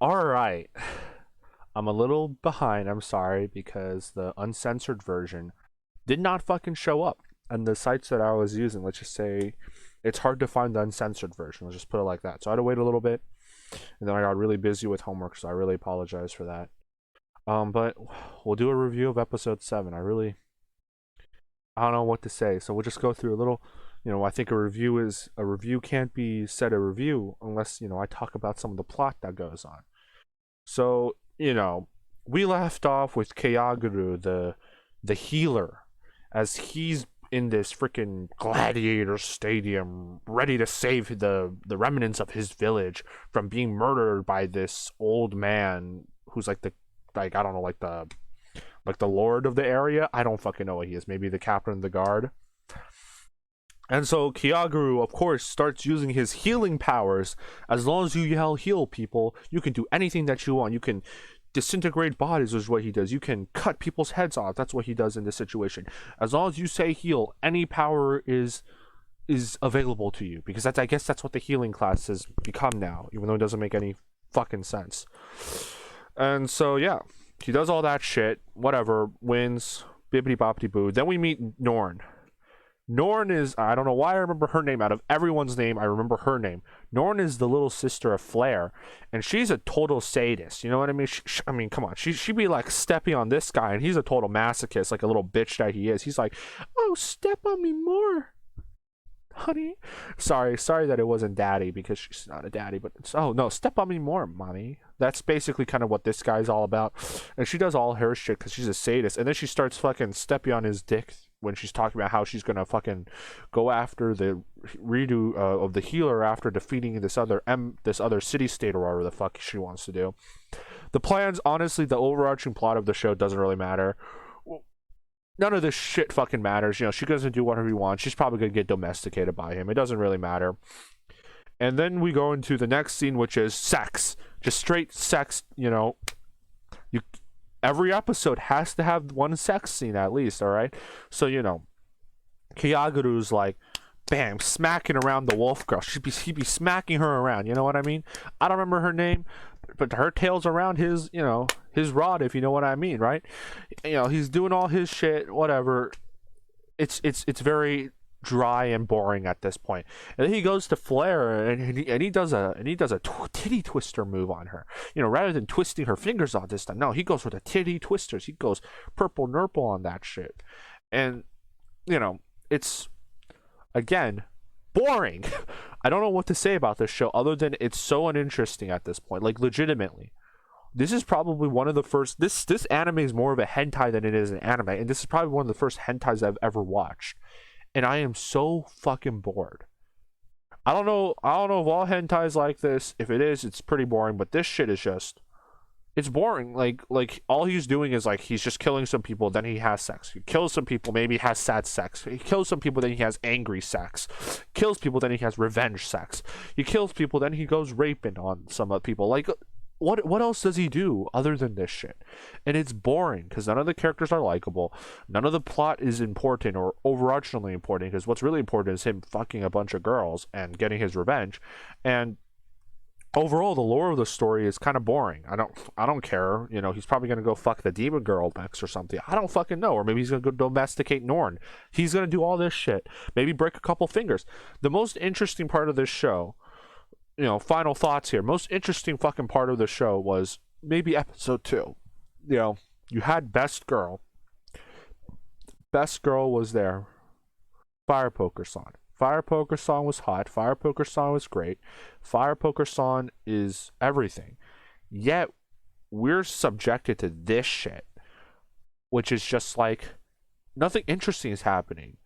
All right. I'm a little behind. I'm sorry because the uncensored version did not fucking show up. And the sites that I was using, let's just say it's hard to find the uncensored version. Let's just put it like that. So I had to wait a little bit. And then I got really busy with homework. So I really apologize for that. But we'll do a review of episode 7. I don't know what to say. So we'll just go through a little. I think a review can't be said a review unless, I talk about some of the plot that goes on. So, we left off with Kayaguru, the healer, as he's in this freaking gladiator stadium, ready to save the remnants of his village from being murdered by this old man who's I don't know, like the lord of the area. I don't fucking know what he is. Maybe the captain of the guard. And so Kiaguru, of course, starts using his healing powers. As long as you yell heal people, you can do anything that you want. You can disintegrate bodies is what he does. You can cut people's heads off. That's what he does in this situation. As long as you say heal, any power is available to you. Because I guess that's what the healing class has become now, even though it doesn't make any fucking sense. And so yeah, he does all that shit, whatever, wins, bibbity boppity boo. Then we meet Norn. Norn is, I don't know why I remember her name. Out of everyone's name, I remember her name. Norn is the little sister of Flair, and she's a total sadist. You know what I mean? I mean, come on. She be like stepping on this guy, and he's a total masochist, like a little bitch that he is. He's like, oh, step on me more, honey. Sorry that it wasn't daddy, because she's not a daddy, but it's, oh no, step on me more, mommy. That's basically kind of what this guy's all about. And she does all her shit because she's a sadist. And then she starts fucking stepping on his dick when she's talking about how she's gonna fucking go after the redo of the healer after defeating this other city state or whatever the fuck she wants to do. The plans, honestly, the overarching plot of the show doesn't really matter. None of this shit fucking matters. She doesn't do whatever he wants. She's probably gonna get domesticated by him. It doesn't really matter. And then we go into the next scene, which is sex. Just straight sex. You every episode has to have one sex scene at least. All right. So Kiyaguru's like, bam, smacking around the wolf girl. He'd be smacking her around. You know what I mean? I don't remember her name, but her tail's around his rod, if you know what I mean, right? He's doing all his shit, whatever. It's very dry and boring at this point. And then he goes to Flair and he does a titty twister move on her. Rather than twisting her fingers off this time, no, he goes with the titty twisters. He goes purple nurple on that shit. And it's again boring. I don't know what to say about this show other than it's so uninteresting at this point. Like, legitimately. This is probably one of the first this anime is more of a hentai than it is an anime, and this is probably one of the first hentais I've ever watched. And I am so fucking bored. I don't know if all hentais like this. If it is, it's pretty boring, but this shit is just it's boring. Like all he's doing is like he's just killing some people, then he has sex. He kills some people, maybe he has sad sex. He kills some people, then he has angry sex. Kills people, then he has revenge sex. He kills people, then he goes raping on some other people. Like, what else does he do other than this shit? And it's boring because none of the characters are likable. None of the plot is important or overarchingly important, because what's really important is him fucking a bunch of girls and getting his revenge. And overall, the lore of the story is kind of boring. I don't care. He's probably gonna go fuck the demon girl next or something. I don't fucking know. Or maybe he's gonna go domesticate Norn. He's gonna do all this shit. Maybe break a couple fingers. The most interesting part of this show, final thoughts here. Most interesting fucking part of the show was maybe episode 2. You had Best Girl. Best Girl was there. Fire Poker Song. Fire Poker Song was hot. Fire Poker Song was great. Fire Poker Song is everything. Yet, we're subjected to this shit, which is just like nothing interesting is happening.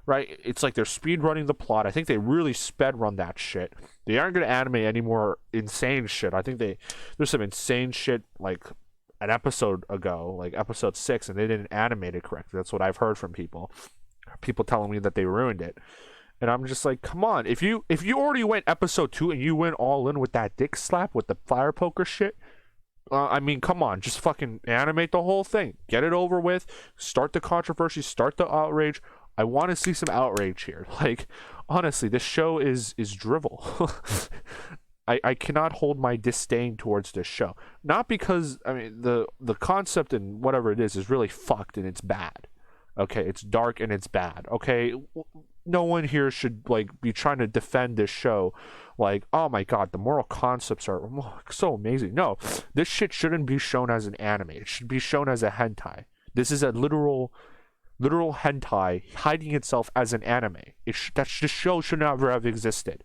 Right? It's like they're speed running the plot. I think they really sped run that shit. They aren't going to animate any more insane shit. I think there's some insane shit like an episode ago, like episode 6, and they didn't animate it correctly. That's what I've heard from people. People telling me that they ruined it. And I'm just like, come on. If you already went episode 2 and you went all in with that dick slap with the fire poker shit, I mean, come on, just fucking animate the whole thing. Get it over with. Start the controversy. Start the outrage. I want to see some outrage here. Like, honestly, this show is drivel. I cannot hold my disdain towards this show. Not because I mean the concept and whatever it is really fucked and it's bad. Okay, it's dark and it's bad. Okay, no one here should like be trying to defend this show like, oh my god, the moral concepts are so amazing. No, this shit shouldn't be shown as an anime. It should be shown as a hentai. This is a literal hentai hiding itself as an anime. This show should never have existed.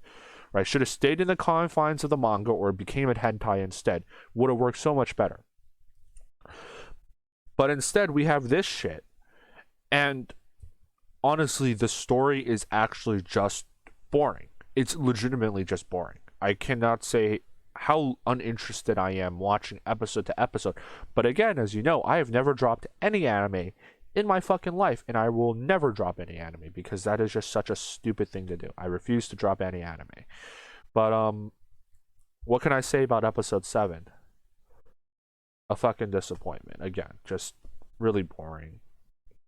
Right? Should have stayed in the confines of the manga or became a hentai instead. Would have worked so much better. But instead, we have this shit. And honestly, the story is actually just boring. It's legitimately just boring. I cannot say how uninterested I am watching episode to episode. But again, as you know, I have never dropped any anime in my fucking life, and I will never drop any anime because that is just such a stupid thing to do. I refuse to drop any anime. But what can I say about episode 7? A fucking disappointment. Again, just really boring.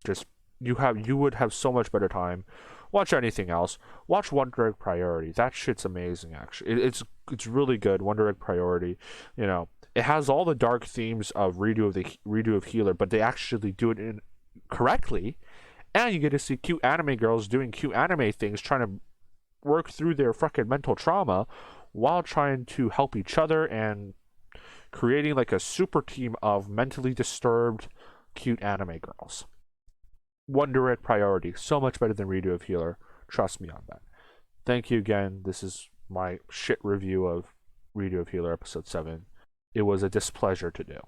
Just you would have so much better time. Watch anything else. Watch Wonder Egg Priority. That shit's amazing. Actually, it's really good. Wonder Egg Priority. You know, it has all the dark themes of redo of Healer, but they actually do it in correctly, and you get to see cute anime girls doing cute anime things, trying to work through their fucking mental trauma while trying to help each other and creating like a super team of mentally disturbed cute anime girls. Wonder Egg Priority, so much better than Redo of Healer. Trust me on that. Thank you again. This is my shit review of Redo of Healer episode 7. It was a displeasure to do.